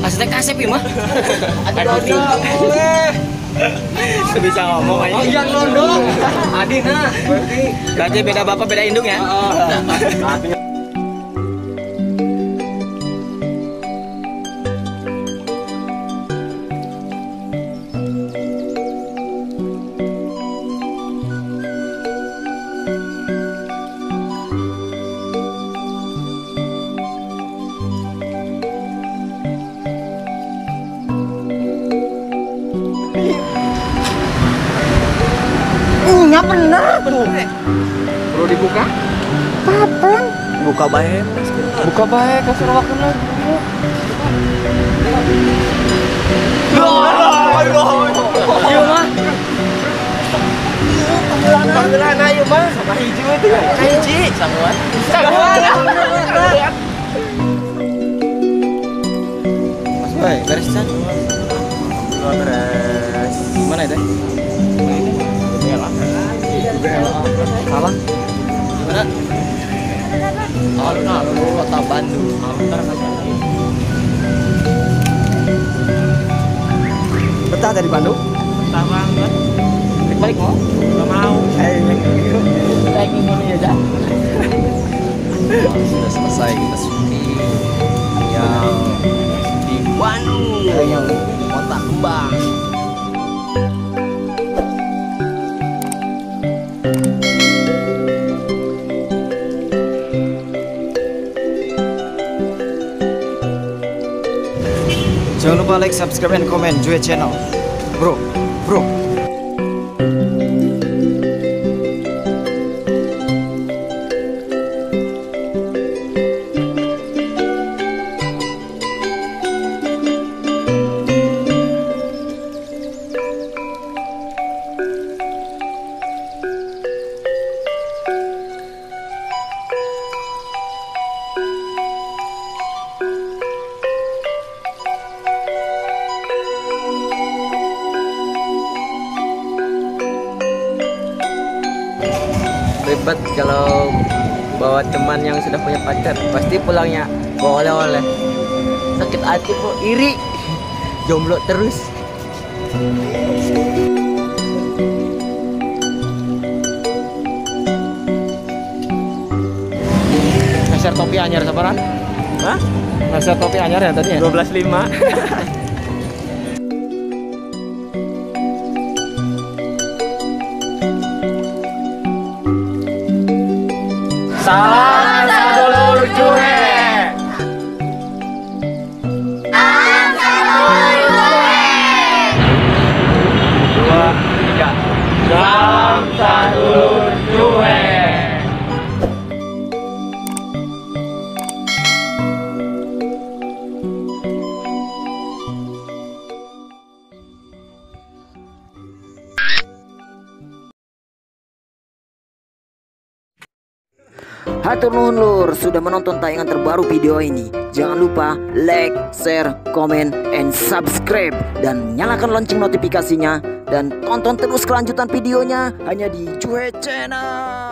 Asli kasep ya mah. Bisa ngomong aja. Oh iya londong. Adina. Berarti beda bapak beda indung ya. Iya bener tuh. Perlu dibuka? Kapan? Buka baik. Buka baik kasih waktu lagi. Iya mah. Panggilan ayo mah sama hijau itu kan. Hiji. Sangguan. Mas Boy, beres kan? Beres. Mana itu? Salah. Gimana? Alun-alun kota Bandung. Betah dari Bandung? Betah banget. Balik mau? Gak mau. Naik ini aja. Sudah selesai kita syuting yang di Bandung, yang kota kembang. Jangan lupa like, subscribe, and comment Juhe channel. Bro. Ribet kalau bawa teman yang sudah punya pacar, pasti pulangnya bawa oleh-oleh. Sakit hati kok, iri, jomblo terus. Ngeser topi anyar sabaran? Hah? Ngeser topi anyar ya tadi ya? 12.5. Salam sadulur Juhe. Salam sadulur Juhe. 2, 3. Salam sadulur Juhe. Hatur nuhun lur sudah menonton tayangan terbaru video ini. Jangan lupa like, share, comment, and subscribe. Dan nyalakan lonceng notifikasinya. Dan tonton terus kelanjutan videonya hanya di Juhe Channel.